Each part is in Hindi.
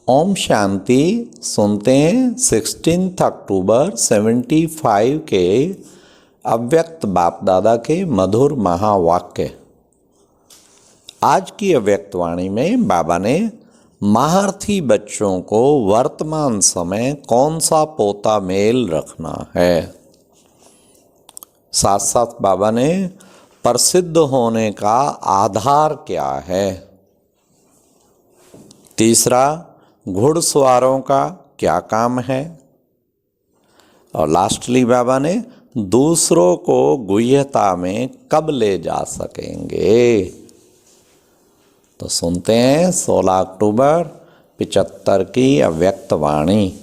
ओम शांति। सुनते हैं 16 अक्टूबर 75 के अव्यक्त बाप दादा के मधुर महावाक्य। आज की अव्यक्त वाणी में बाबा ने महारथी बच्चों को वर्तमान समय कौन सा पोता मेल रखना है, साथ साथ बाबा ने प्रसिद्ध होने का आधार क्या है, तीसरा घुड़सवारों का क्या काम है, और लास्टली बाबा ने दूसरों को गुह्यता में कब ले जा सकेंगे। तो सुनते हैं 16 अक्टूबर 75 की अव्यक्त वाणी।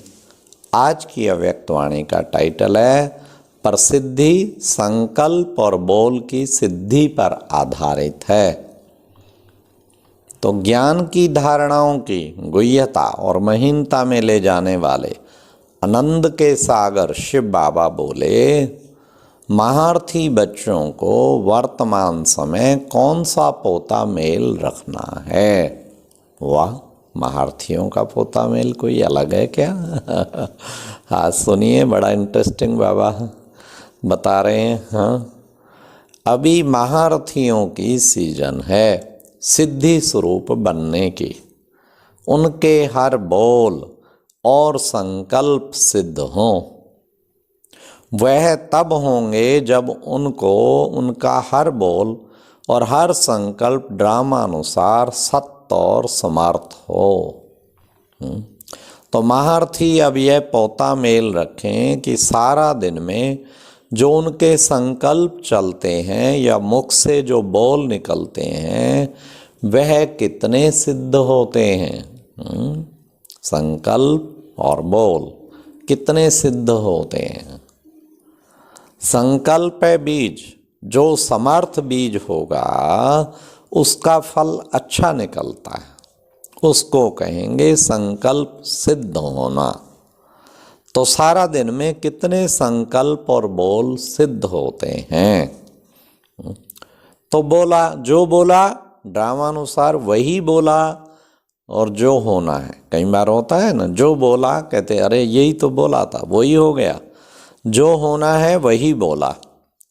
आज की अव्यक्त वाणी का टाइटल है प्रसिद्धि संकल्प और बोल की सिद्धि पर आधारित है। तो ज्ञान की धारणाओं की गुह्यता और महीनता में ले जाने वाले आनंद के सागर शिव बाबा बोले, महारथी बच्चों को वर्तमान समय कौन सा पोता मेल रखना है। वाह, महारथियों का पोता मेल कोई अलग है क्या? हाँ सुनिए, बड़ा इंटरेस्टिंग बाबा बता रहे हैं। हाँ, अभी महारथियों की सीजन है सिद्धि स्वरूप बनने की। उनके हर बोल और संकल्प सिद्ध हों। वह तब होंगे जब उनको उनका हर बोल और हर संकल्प ड्रामानुसार सत्य और समर्थ हो। तो महारथी अब यह पोता मेल रखें कि सारा दिन में जो उनके संकल्प चलते हैं या मुख से जो बोल निकलते हैं वह कितने सिद्ध होते हैं। संकल्प और बोल कितने सिद्ध होते हैं। संकल्प है बीज, जो समर्थ बीज होगा उसका फल अच्छा निकलता है, उसको कहेंगे संकल्प सिद्ध होना। तो सारा दिन में कितने संकल्प और बोल सिद्ध होते हैं। तो बोला, जो बोला ड्रामानुसार वही बोला, और जो होना है, कई बार होता है ना, जो बोला कहते अरे यही तो बोला था, वही हो गया। जो होना है वही बोला।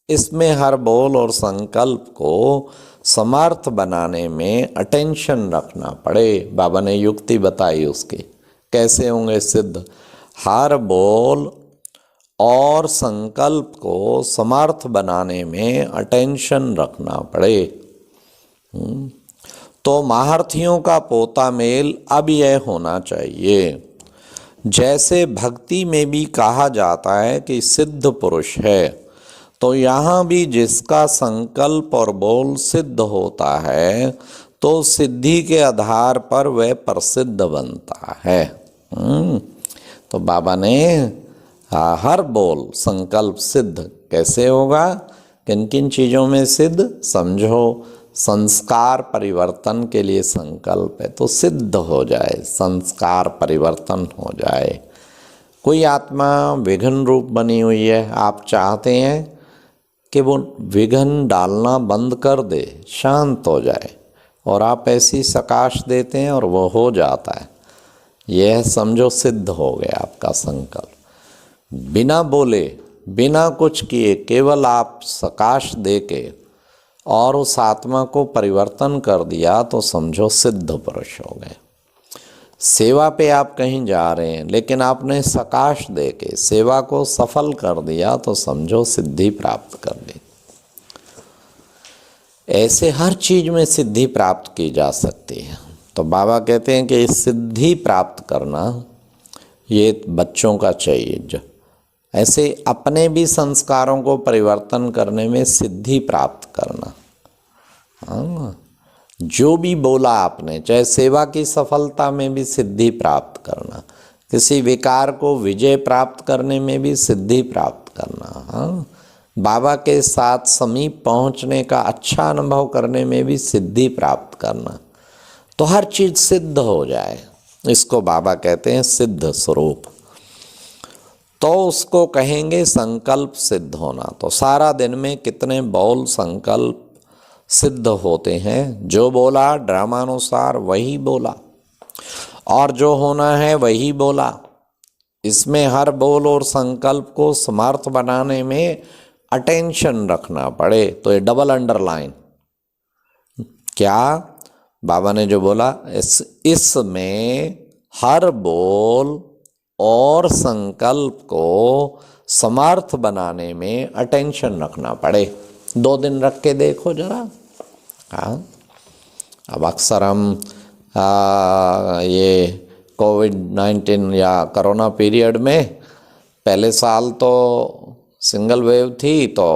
इसमें हर बोल और संकल्प को समर्थ बनाने में अटेंशन रखना पड़े। बाबा ने युक्ति बताई उसकी, कैसे होंगे सिद्ध। हर बोल और संकल्प को समर्थ बनाने में अटेंशन रखना पड़े। तो महारथियों का पोता मेल अब यह होना चाहिए। जैसे भक्ति में भी कहा जाता है कि सिद्ध पुरुष है, तो यहाँ भी जिसका संकल्प और बोल सिद्ध होता है तो सिद्धि के आधार पर वह प्रसिद्ध बनता है। तो बाबा ने हर बोल संकल्प सिद्ध कैसे होगा, किन किन चीज़ों में सिद्ध समझो। संस्कार परिवर्तन के लिए संकल्प है तो सिद्ध हो जाए, संस्कार परिवर्तन हो जाए। कोई आत्मा विघ्न रूप बनी हुई है, आप चाहते हैं कि वो विघ्न डालना बंद कर दे, शांत हो जाए, और आप ऐसी सकाश देते हैं और वो हो जाता है। यह समझो सिद्ध हो गया आपका संकल्प। बिना बोले, बिना कुछ किए, केवल आप सकाश दे के और उस आत्मा को परिवर्तन कर दिया तो समझो सिद्ध पुरुष हो गए। सेवा पे आप कहीं जा रहे हैं लेकिन आपने सकाश दे के सेवा को सफल कर दिया तो समझो सिद्धि प्राप्त कर ली। ऐसे हर चीज में सिद्धि प्राप्त की जा सकती है। तो बाबा कहते हैं कि सिद्धि प्राप्त करना ये बच्चों का चाहिए। जो ऐसे अपने भी संस्कारों को परिवर्तन करने में सिद्धि प्राप्त करना। हाँ, जो भी बोला आपने, चाहे सेवा की सफलता में भी सिद्धि प्राप्त करना, किसी विकार को विजय प्राप्त करने में भी सिद्धि प्राप्त करना। हाँ, बाबा के साथ समीप पहुंचने का अच्छा अनुभव करने में भी सिद्धि प्राप्त करना। तो हर चीज सिद्ध हो जाए, इसको बाबा कहते हैं सिद्ध स्वरूप। तो उसको कहेंगे संकल्प सिद्ध होना। तो सारा दिन में कितने बोल संकल्प सिद्ध होते हैं। जो बोला ड्रामानुसार वही बोला, और जो होना है वही बोला। इसमें हर बोल और संकल्प को समर्थ बनाने में अटेंशन रखना पड़े, तो ये डबल अंडरलाइन। क्या बाबा ने जो बोला, इसमें हर बोल और संकल्प को समर्थ बनाने में अटेंशन रखना पड़े। 2 दिन रख के देखो जरा। हाँ, अब अक्सर हम ये कोविड-19 या कोरोना पीरियड में, पहले साल तो सिंगल वेव थी तो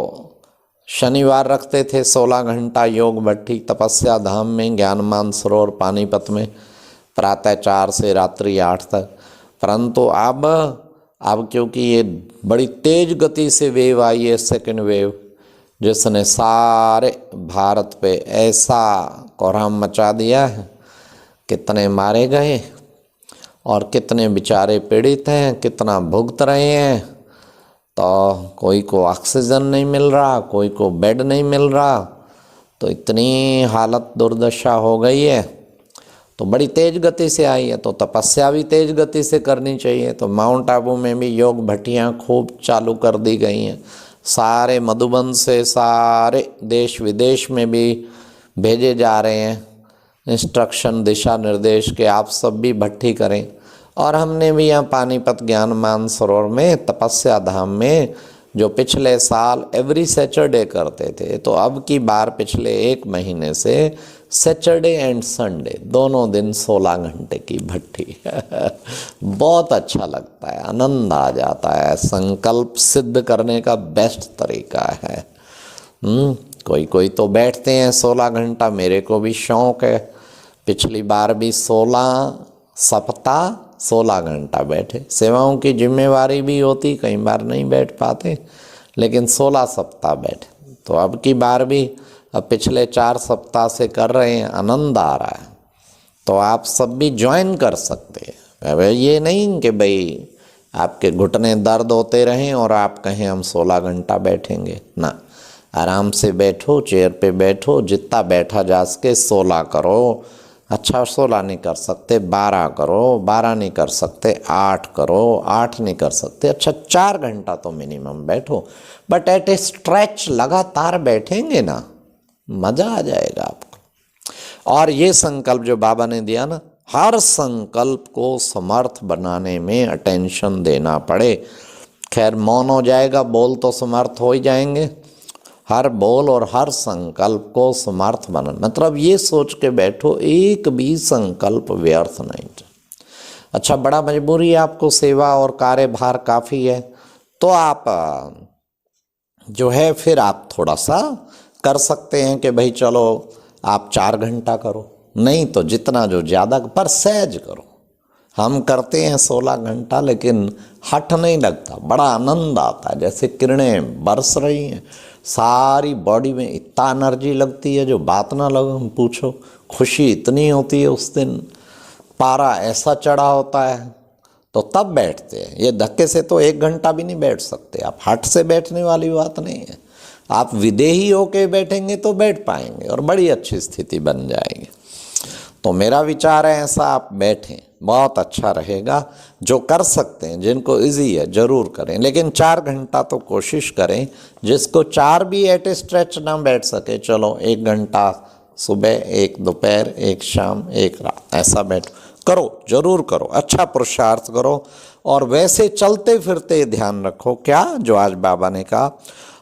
शनिवार रखते थे 16 घंटा योग भट्टी तपस्या धाम में ज्ञान मानसरोवर पानीपत में, प्रातः 4 से रात्रि 8 तक। परंतु अब क्योंकि ये बड़ी तेज गति से वेव आई है, सेकेंड वेव, जिसने सारे भारत पे ऐसा कोहराम मचा दिया है, कितने मारे गए और कितने बेचारे पीड़ित हैं, कितना भुगत रहे हैं। तो कोई को ऑक्सीजन नहीं मिल रहा, कोई को बेड नहीं मिल रहा, तो इतनी हालत दुर्दशा हो गई है। तो बड़ी तेज गति से आई है, तो तपस्या भी तेज गति से करनी चाहिए। तो माउंट आबू में भी योग भट्टियाँ खूब चालू कर दी गई हैं। सारे मधुबन से सारे देश विदेश में भी भेजे जा रहे हैं इंस्ट्रक्शन, दिशा निर्देश के आप सब भी भट्टी करें। और हमने भी यहाँ पानीपत ज्ञान मानसरोवर में तपस्या धाम में जो पिछले साल एवरी सैटरडे करते थे, तो अब की बार पिछले 1 महीने से सैटरडे एंड संडे दोनों दिन 16 घंटे की भट्टी बहुत अच्छा लगता है, आनंद आ जाता है। संकल्प सिद्ध करने का बेस्ट तरीका है। कोई तो बैठते हैं 16 घंटा, मेरे को भी शौक़ है। पिछली बार भी 16 सप्ताह 16 घंटा बैठे। सेवाओं की जिम्मेवारी भी होती, कई बार नहीं बैठ पाते, लेकिन 16 सप्ताह बैठे। तो अब की बार भी अब पिछले 4 सप्ताह से कर रहे हैं, आनंद आ रहा है। तो आप सब भी ज्वाइन कर सकते हैं। ये नहीं कि भाई आपके घुटने दर्द होते रहें और आप कहें हम 16 घंटा बैठेंगे ना। आराम से बैठो, चेयर पे बैठो, जितना बैठा जा सके 16 करो। अच्छा 16 नहीं कर सकते 12 करो, 12 नहीं कर सकते 8 करो, 8 नहीं कर सकते अच्छा 4 घंटा तो मिनिमम बैठो। बट एट ए स्ट्रेच लगातार बैठेंगे ना, मज़ा आ जाएगा आपको। और ये संकल्प जो बाबा ने दिया ना, हर संकल्प को समर्थ बनाने में अटेंशन देना पड़े। खैर मौन हो जाएगा, बोल तो समर्थ हो ही जाएंगे। हर बोल और हर संकल्प को समर्थ बना, मतलब ये सोच के बैठो एक भी संकल्प व्यर्थ नहीं। अच्छा बड़ा मजबूरी है आपको, सेवा और कार्यभार काफ़ी है, तो आप जो है फिर आप थोड़ा सा कर सकते हैं कि भाई चलो आप 4 घंटा करो, नहीं तो जितना जो ज़्यादा पर सहज करो। हम करते हैं 16 घंटा, लेकिन हठ नहीं लगता, बड़ा आनंद आता है, जैसे किरणें बरस रही हैं, सारी बॉडी में इतना एनर्जी लगती है जो बात ना लगे पूछो। खुशी इतनी होती है उस दिन, पारा ऐसा चढ़ा होता है, तो तब बैठते हैं। ये धक्के से तो 1 घंटा भी नहीं बैठ सकते आप, हठ से बैठने वाली बात नहीं है। आप विदेही होके बैठेंगे तो बैठ पाएंगे और बड़ी अच्छी स्थिति बन जाएगी। तो मेरा विचार है ऐसा, आप बैठें, बहुत अच्छा रहेगा। जो कर सकते हैं, जिनको इजी है ज़रूर करें, लेकिन 4 घंटा तो कोशिश करें। जिसको 4 भी एट ए स्ट्रेच ना बैठ सके, चलो 1 घंटा सुबह, 1 दोपहर, 1 शाम, 1 रात, ऐसा बैठो, करो, ज़रूर करो, अच्छा पुरुषार्थ करो। और वैसे चलते फिरते ध्यान रखो क्या जो आज बाबा ने कहा,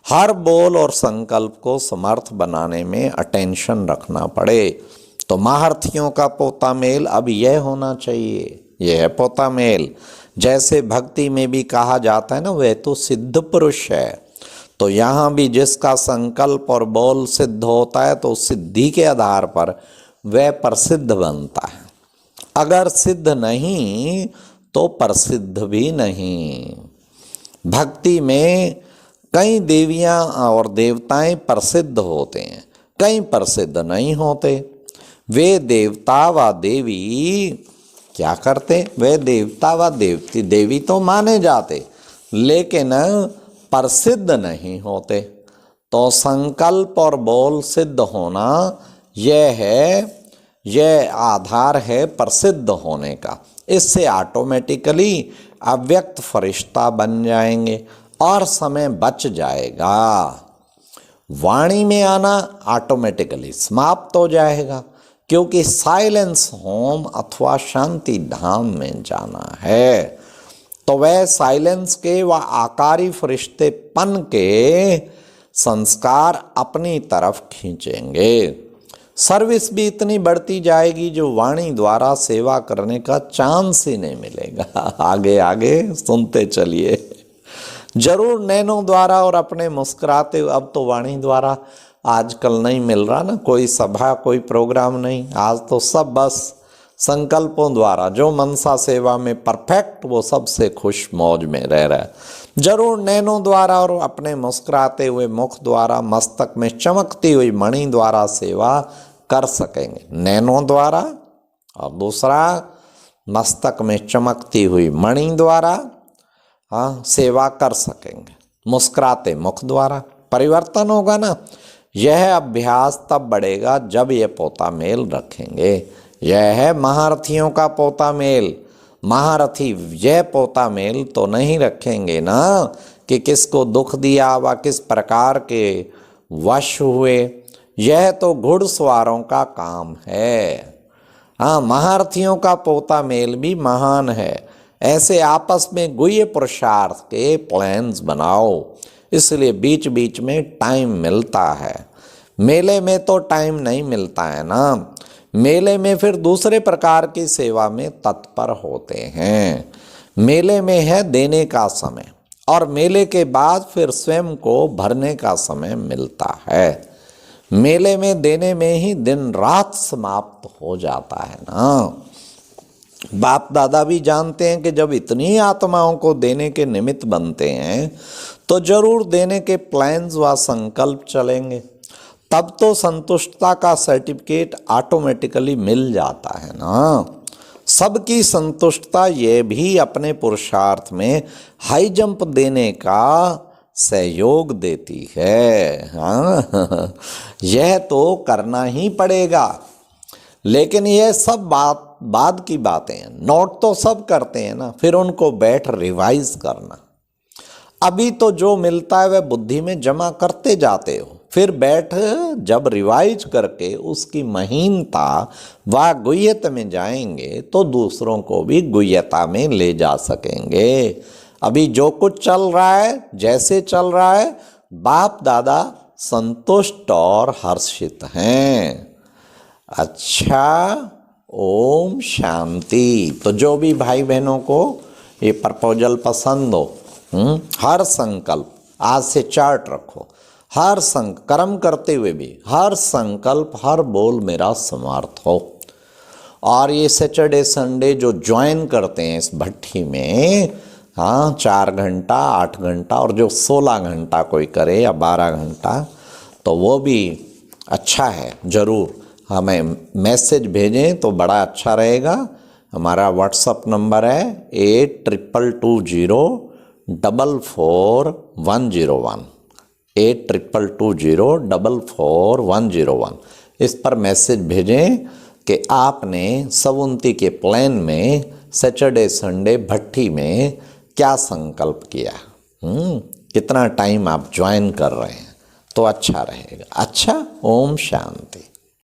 हर बोल और संकल्प को समर्थ बनाने में अटेंशन रखना पड़े। तो महारथियों का पोता मेल अब यह होना चाहिए, यह है पोता मेल। जैसे भक्ति में भी कहा जाता है ना, वह तो सिद्ध पुरुष है, तो यहाँ भी जिसका संकल्प और बोल सिद्ध होता है तो सिद्धि के आधार पर वह प्रसिद्ध बनता है। अगर सिद्ध नहीं तो प्रसिद्ध भी नहीं। भक्ति में कई देवियाँ और देवताएं प्रसिद्ध होते हैं, कई प्रसिद्ध नहीं होते। वे देवता व देवी क्या करते, वे देवता व देवती देवी तो माने जाते, लेकिन प्रसिद्ध नहीं होते। तो संकल्प और बोल सिद्ध होना यह है यह आधार है प्रसिद्ध होने का। इससे ऑटोमेटिकली अव्यक्त फरिश्ता बन जाएंगे और समय बच जाएगा। वाणी में आना ऑटोमेटिकली समाप्त हो जाएगा, क्योंकि साइलेंस होम अथवा शांति धाम में जाना है। तो वह साइलेंस के व आकारी फरिश्तेपन के संस्कार अपनी तरफ खींचेंगे। सर्विस भी इतनी बढ़ती जाएगी जो वाणी द्वारा सेवा करने का चांस ही नहीं मिलेगा। आगे आगे सुनते चलिए। जरूर नैनों द्वारा और अपने मुस्कुराते, अब तो वाणी द्वारा आजकल नहीं मिल रहा ना, कोई सभा कोई प्रोग्राम नहीं। आज तो सब बस संकल्पों द्वारा, जो मनसा सेवा में परफेक्ट वो सबसे खुश मौज में रह रहा है। जरूर नैनों द्वारा और अपने मुस्कुराते हुए मुख द्वारा, मस्तक में चमकती हुई मणि द्वारा सेवा कर सकेंगे। नैनों द्वारा और दूसरा मस्तक में चमकती हुई मणि द्वारा सेवा कर सकेंगे। मुस्कुराते मुख द्वारा परिवर्तन होगा ना। यह अभ्यास तब बढ़ेगा जब ये पोता मेल रखेंगे। यह है महारथियों का पोता मेल। महारथी यह पोता मेल तो नहीं रखेंगे ना कि किसको दुख दिया व किस प्रकार के वश हुए। यह तो घुड़सवारों का काम है। हाँ, महारथियों का पोता मेल भी महान है। ऐसे आपस में गुह्य पुरुषार्थ के प्लान्स बनाओ, इसलिए बीच बीच में टाइम मिलता है। मेले में तो टाइम नहीं मिलता है ना। मेले में फिर दूसरे प्रकार की सेवा में तत्पर होते हैं। मेले में है देने का समय, और मेले के बाद फिर स्वयं को भरने का समय मिलता है। मेले में देने में ही दिन रात समाप्त हो जाता है ना। बाप दादा भी जानते हैं कि जब इतनी आत्माओं को देने के निमित्त बनते हैं तो जरूर देने के प्लान्स व संकल्प चलेंगे। तब तो संतुष्टता का सर्टिफिकेट ऑटोमेटिकली मिल जाता है ना। सबकी संतुष्टता ये भी अपने पुरुषार्थ में हाई जंप देने का सहयोग देती है। हाँ, यह तो करना ही पड़ेगा। लेकिन यह सब बाद की बातें हैं। नोट तो सब करते हैं ना, फिर उनको बैठ रिवाइज करना। अभी तो जो मिलता है वह बुद्धि में जमा करते जाते हो, फिर बैठ जब रिवाइज करके उसकी महीनता व गुह्यता में जाएंगे तो दूसरों को भी गुह्यता में ले जा सकेंगे। अभी जो कुछ चल रहा है, जैसे चल रहा है, बाप दादा संतुष्ट और हर्षित हैं। अच्छा, ओम शांति। तो जो भी भाई बहनों को ये प्रपोजल पसंद हो, हर संकल्प आज से चार्ट रखो। हर कर्म करते हुए भी हर संकल्प, हर बोल मेरा समर्थ हो। और ये सैटरडे संडे जो ज्वाइन करते हैं इस भट्ठी में, हाँ, 4 घंटा 8 घंटा और जो 16 घंटा कोई करे या 12 घंटा, तो वो भी अच्छा है। ज़रूर हमें मैसेज भेजें तो बड़ा अच्छा रहेगा। हमारा व्हाट्सअप नंबर है 8222044101 8222044101। इस पर मैसेज भेजें कि आपने सवुंती के प्लान में सैटरडे संडे भट्ठी में क्या संकल्प किया, कितना टाइम आप ज्वाइन कर रहे हैं, तो अच्छा रहेगा। अच्छा, ओम शांति।